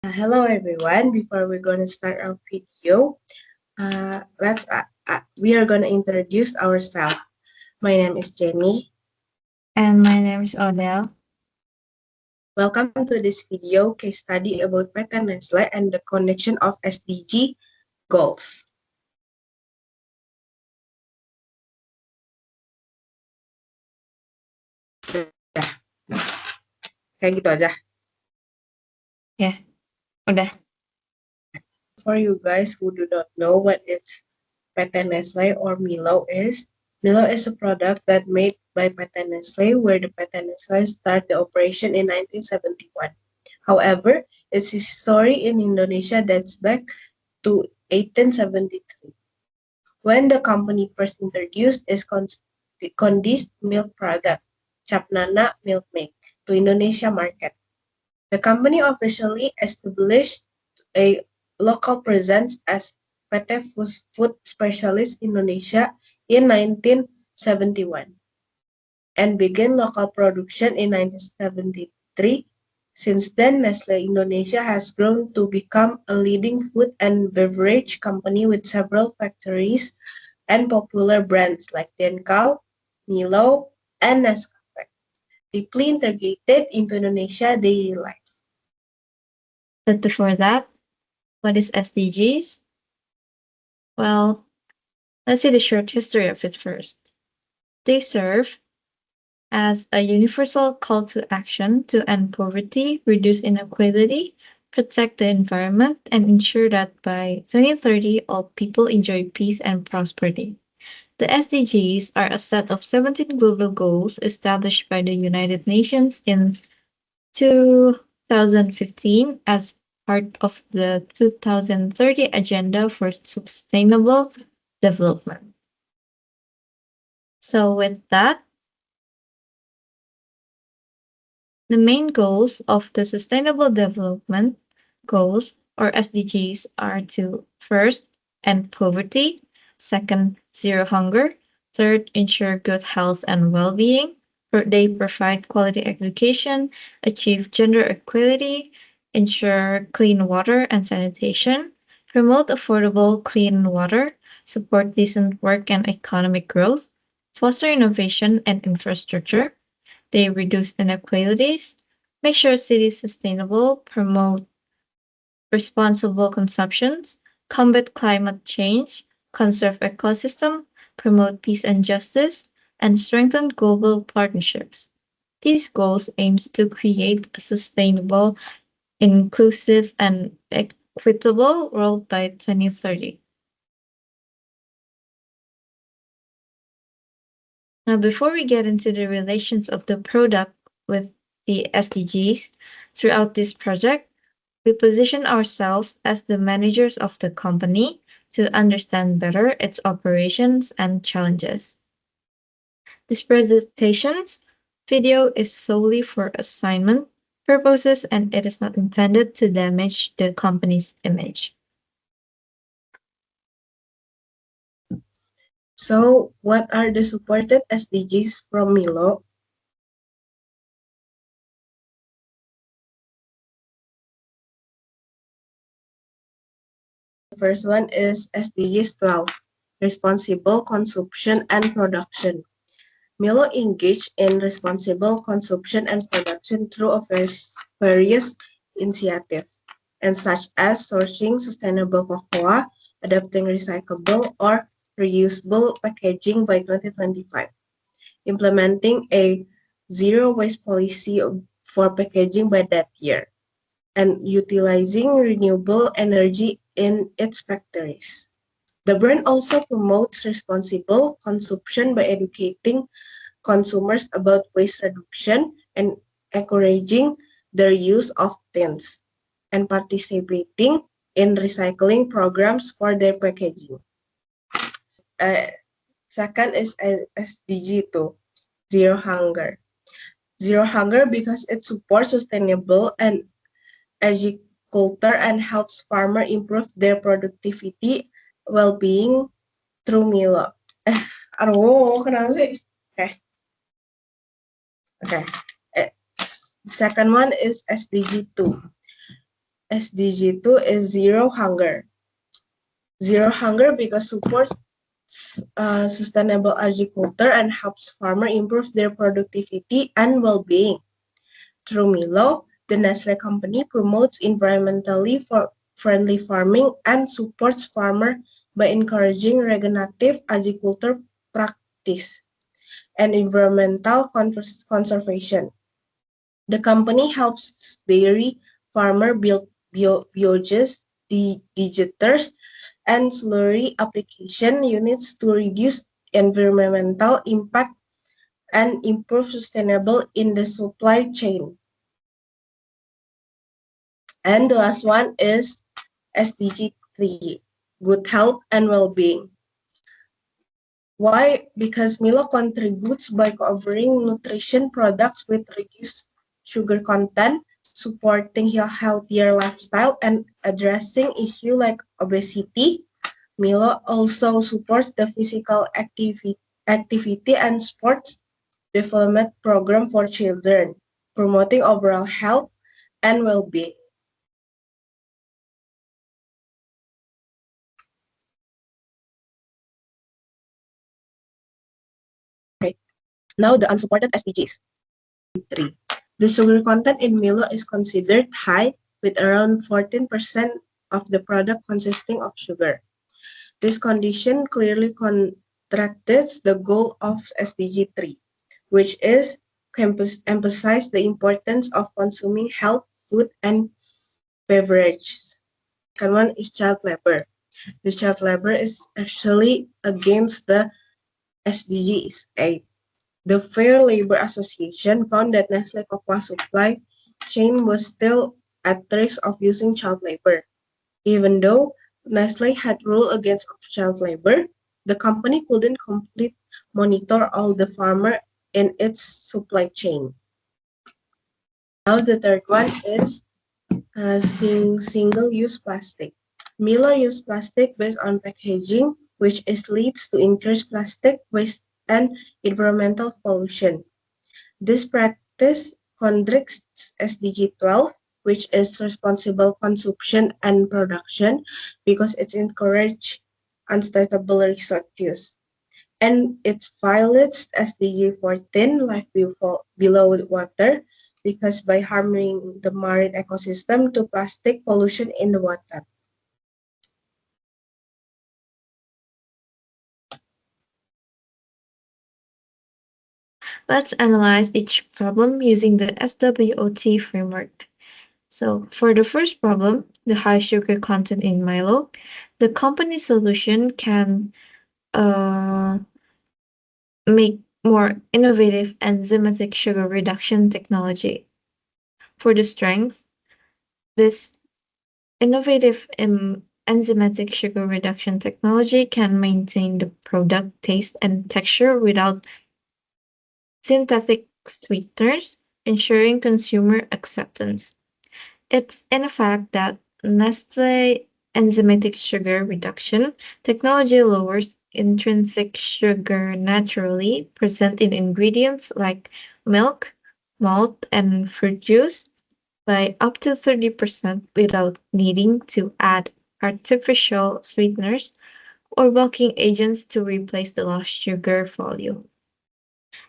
Hello everyone. Before we're going to start our video, we are going to introduce ourselves. My name is Jenny. And my name is Odell. Welcome to this video case study about PT Nestle and the connection of SDG goals. Ya, kayak gitu aja. Ya, udah. For you guys who do not know what it's PT Nestle or Milo is, Milo is a product that made by PT Nestle where the PT Nestle started the operation in 1971. However, its history in Indonesia dates back to 1873, when the company first introduced its condensed milk product, Capnana Milk Make, to Indonesia market. The company officially established a local presence as PT Food Specialist Indonesia in 1971 and began local production in 1973. Since then, Nestle Indonesia has grown to become a leading food and beverage company with several factories and popular brands like Denkau, Milo, and Nescafe, deeply integrated into Indonesia daily life. But before that, what is SDGs? Well, let's see the short history of it first. They serve as a universal call to action to end poverty, reduce inequality, protect the environment, and ensure that by 2030 all people enjoy peace and prosperity. The SDGs are a set of 17 global goals established by the United Nations in 2015 as part of the 2030 Agenda for Sustainable Development. So, with that, the main goals of the Sustainable Development Goals or SDGs are to first, end poverty, second, zero hunger, third, ensure good health and well being. They provide quality education, achieve gender equality, ensure clean water and sanitation, promote affordable clean water, support decent work and economic growth, foster innovation and infrastructure. They reduce inequalities, make sure cities sustainable, promote responsible consumptions, combat climate change, conserve ecosystem, promote peace and justice, and strengthen global partnerships. These goals aims to create a sustainable, inclusive, and equitable world by 2030. Now, before we get into the relations of the product with the SDGs throughout this project, we position ourselves as the managers of the company to understand better its operations and challenges. This presentation's video is solely for assignment purposes and it is not intended to damage the company's image. So, what are the supported SDGs from Milo? The first one is SDGs 12, responsible consumption and production. Milo engaged in responsible consumption and production through various initiatives, and such as sourcing sustainable cocoa, adopting recyclable or reusable packaging by 2025, implementing a zero waste policy for packaging by that year, and utilizing renewable energy in its factories. The brand also promotes responsible consumption by educating consumers about waste reduction and encouraging their use of tins and participating in recycling programs for their packaging. Second is SDG 2, Zero Hunger. Zero Hunger because it supports sustainable and agriculture and helps farmers improve their productivity, well-being through Milo. Aduh, kenapa sih? Okay. Second one is SDG 2, SDG 2 is zero hunger. Zero hunger because supports sustainable agriculture and helps farmers improve their productivity and well-being. Through Milo, the Nestle company promotes environmentally friendly farming and supports farmers by encouraging regenerative agriculture practice and environmental conservation. The company helps dairy farmers build biogas digesters and slurry application units to reduce environmental impact and improve sustainable in the supply chain. And the last one is SDG 3, good health and well-being. Why? Because Milo contributes by covering nutrition products with reduced sugar content, supporting a healthier lifestyle, and addressing issues like obesity. Milo also supports the physical activity and sports development program for children, promoting overall health and well-being. Okay. Now the unsupported SDGs. SDG 3. The sugar content in Milo is considered high with around 14% of the product consisting of sugar. This condition clearly contradicts the goal of SDG 3, which is to emphasize the importance of consuming health, food, and beverages. Second one is child labor. The child labor is actually against the SDGs 8. The Fair Labor Association found that Nestle cocoa supply chain was still at risk of using child labor. Even though Nestle had ruled against child labor, the company couldn't complete monitor all the farmers in its supply chain. Now the third one is single-use plastic. Miller used plastic based on packaging, which leads to increased plastic waste and environmental pollution. This practice contradicts SDG 12, which is responsible consumption and production, because it encourages unsustainable resource use. And it violates SDG 14, life below water, because by harming the marine ecosystem to plastic pollution in the water. Let's analyze each problem using the SWOT framework. So, for the first problem, the high sugar content in Milo, the company's solution can uh, make more innovative enzymatic sugar reduction technology. For the strength, this innovative enzymatic sugar reduction technology can maintain the product taste and texture without synthetic sweeteners, ensuring consumer acceptance. It's in fact that Nestle enzymatic sugar reduction technology lowers intrinsic sugar naturally present in ingredients like milk, malt, and fruit juice by up to 30% without needing to add artificial sweeteners or bulking agents to replace the lost sugar volume.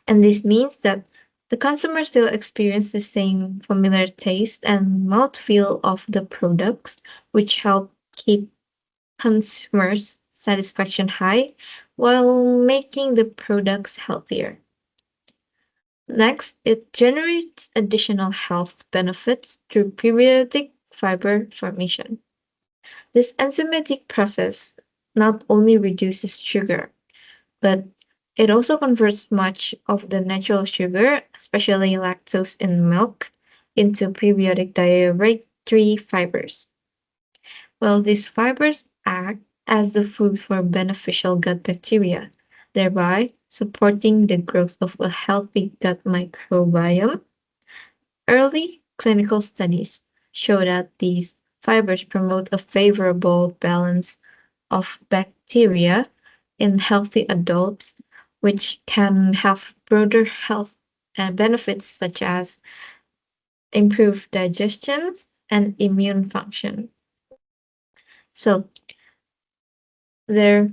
And this means that the consumer still experience the same familiar taste and mouthfeel of the products, which help keep consumers' satisfaction high while making the products healthier. Next, it generates additional health benefits through prebiotic fiber formation. This enzymatic process not only reduces sugar, but it also converts much of the natural sugar, especially lactose in milk, into prebiotic dietary fibers. Well, these fibers act as the food for beneficial gut bacteria, thereby supporting the growth of a healthy gut microbiome. Early clinical studies show that these fibers promote a favorable balance of bacteria in healthy adults, which can have broader health and benefits such as improved digestion and immune function. So there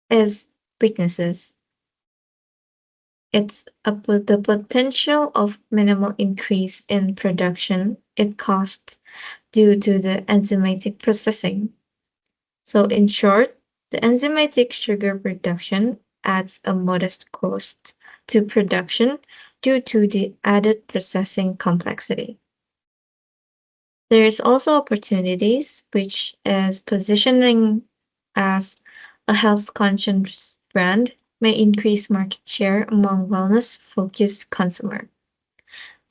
is weaknesses. It's the potential of minimal increase in production it costs due to the enzymatic processing. So in short, the enzymatic sugar reduction adds a modest cost to production due to the added processing complexity. There is also opportunities, which is positioning as a health conscious brand may increase market share among wellness focused consumer.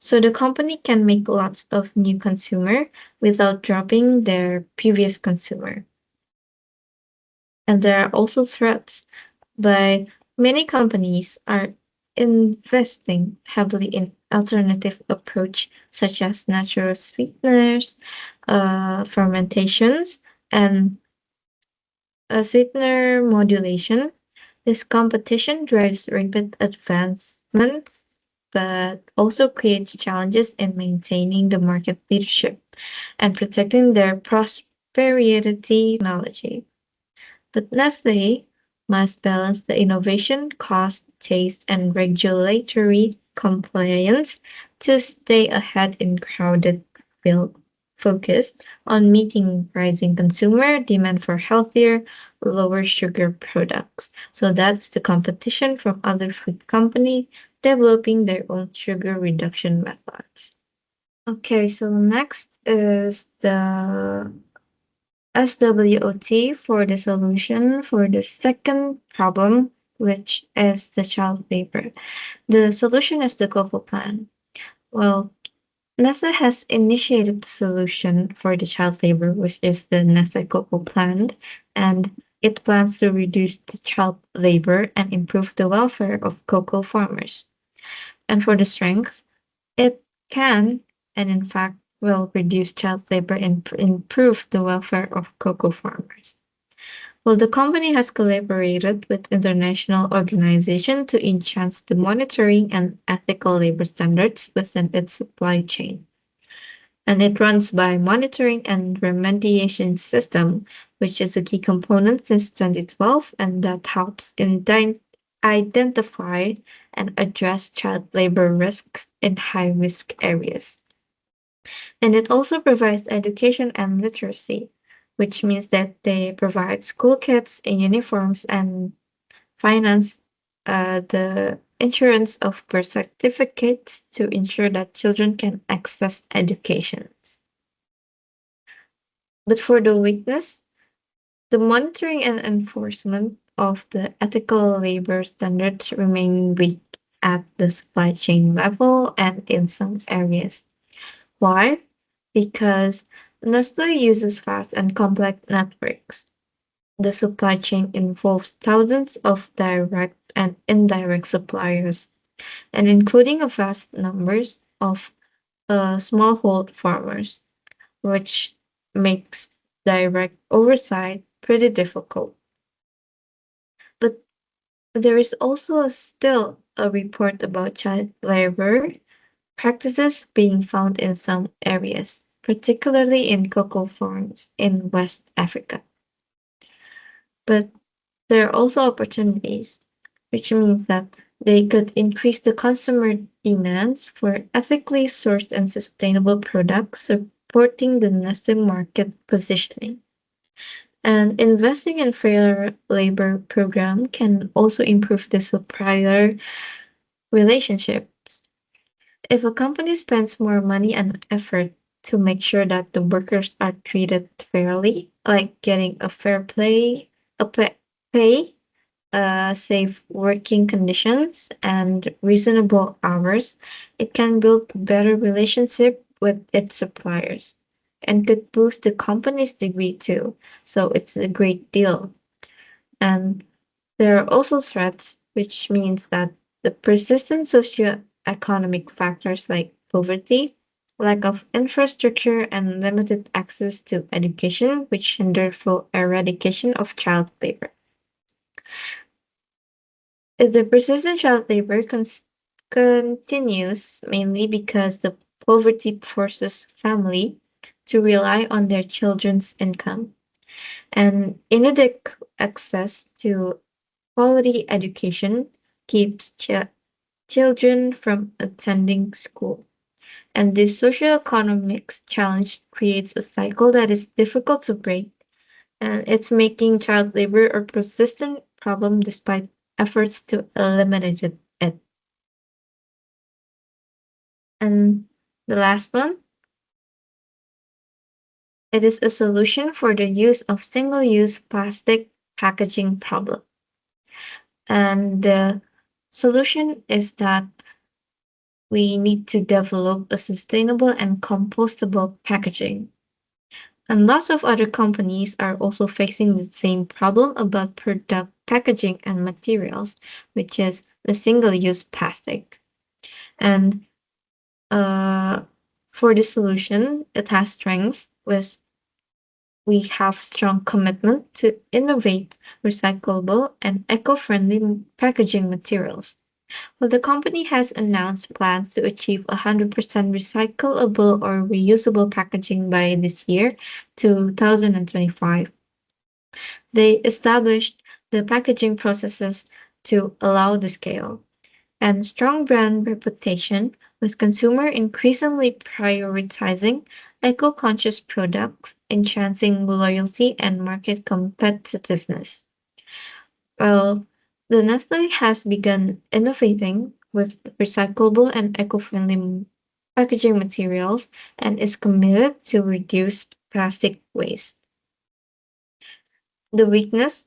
So the company can make lots of new consumer without dropping their previous consumer. And there are also threats by many companies are investing heavily in alternative approach such as natural sweeteners, fermentations, and sweetener modulation. This competition drives rapid advancements, but also creates challenges in maintaining the market leadership and protecting their prosperity technology. But Nestle must balance the innovation, cost, taste, and regulatory compliance to stay ahead in crowded field focused on meeting rising consumer demand for healthier, lower sugar products. So that's the competition from other food companies developing their own sugar reduction methods. Okay, so next is the SWOT for the solution for the second problem, which is the child labor. The solution is the Cocoa Plan. Well, NASA has initiated the solution for the child labor, which is the NASA Cocoa Plan, and it plans to reduce the child labor and improve the welfare of cocoa farmers. And for the strength, it can, and in fact will, reduce child labor and improve the welfare of cocoa farmers. Well, the company has collaborated with international organizations to enhance the monitoring and ethical labor standards within its supply chain. And it runs by monitoring and remediation system, which is a key component since 2012, and that helps in identify and address child labor risks in high risk areas. And it also provides education and literacy, which means that they provide school kits and uniforms and finance the insurance of birth certificates to ensure that children can access education. But for the weakness, the monitoring and enforcement of the ethical labor standards remain weak at the supply chain level and in some areas. Why? Because Nestle uses fast and complex networks. The supply chain involves thousands of direct and indirect suppliers, and including a vast numbers of smallhold farmers, which makes direct oversight pretty difficult. But there is also still a report about child labor practices being found in some areas, particularly in cocoa farms in West Africa. But there are also opportunities, which means that they could increase the consumer demands for ethically sourced and sustainable products, supporting the Nestle market positioning. And investing in fair labor program can also improve the supplier relationships. If a company spends more money and effort to make sure that the workers are treated fairly, like getting a fair pay, safe working conditions, and reasonable hours, it can build better relationship with its suppliers and could boost the company's degree too. So it's a great deal. And there are also threats, which means that the persistent socioeconomic factors like poverty, lack of infrastructure, and limited access to education, which hinder full eradication of child labor. If the persistent child labor continues mainly because the poverty forces family to rely on their children's income, and inadequate access to quality education keeps children from attending school. And this socioeconomic challenge creates a cycle that is difficult to break, and it's making child labor a persistent problem despite efforts to eliminate it. And the last one, it is a solution for the use of single-use plastic packaging problem. And the solution is that we need to develop a sustainable and compostable packaging. And lots of other companies are also facing the same problem about product packaging and materials, which is the single-use plastic. And uh, for the solution, it has strengths with we have strong commitment to innovate recyclable and eco-friendly packaging materials. Well, the company has announced plans to achieve 100% recyclable or reusable packaging by this year, 2025. They established the packaging processes to allow the scale and strong brand reputation with consumer increasingly prioritizing eco-conscious products, enhancing loyalty and market competitiveness. Well, the Nestle has begun innovating with recyclable and eco-friendly packaging materials and is committed to reduce plastic waste. The weakness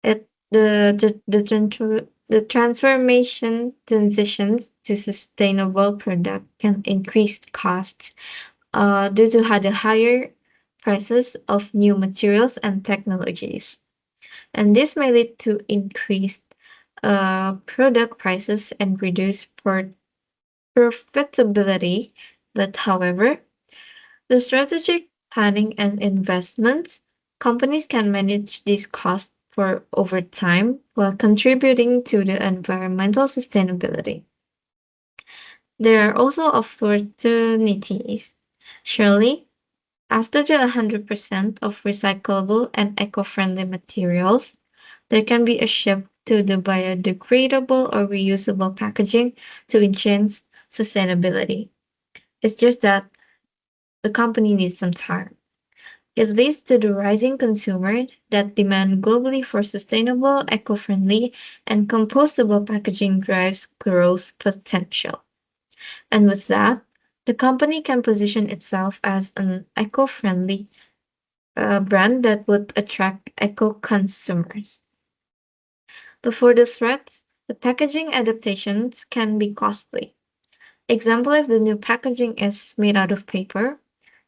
it the transformation transitions to sustainable product can increase costs due to the higher prices of new materials and technologies. And this may lead to increased product prices and reduced profitability. But however, the strategic planning and investments, companies can manage these costs for over time while contributing to the environmental sustainability. There are also opportunities. Surely, after the 100% of recyclable and eco-friendly materials, there can be a shift to the biodegradable or reusable packaging to enhance sustainability. It's just that the company needs some time. It leads to the rising consumer that demand globally for sustainable, eco-friendly, and compostable packaging drives growth potential. And with that, the company can position itself as an eco-friendly brand that would attract eco-consumers. But for the threats, the packaging adaptations can be costly. Example, if the new packaging is made out of paper,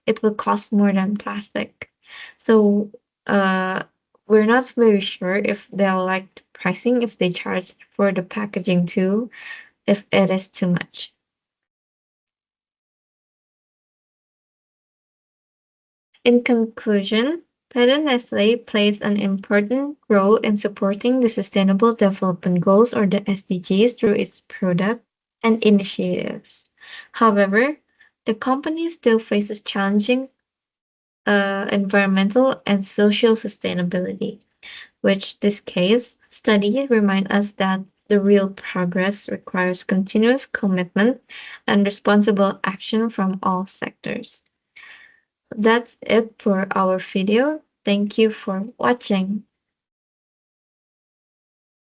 it will cost more than plastic. So uh, we're not very sure if they'll like the pricing if they charge for the packaging too, if it is too much. In conclusion, Pet Nestle plays an important role in supporting the Sustainable Development Goals or the SDGs through its product and initiatives. However, the company still faces challenging environmental and social sustainability, which this case study remind us that the real progress requires continuous commitment and responsible action from all sectors. That's it for our video. Thank you for watching.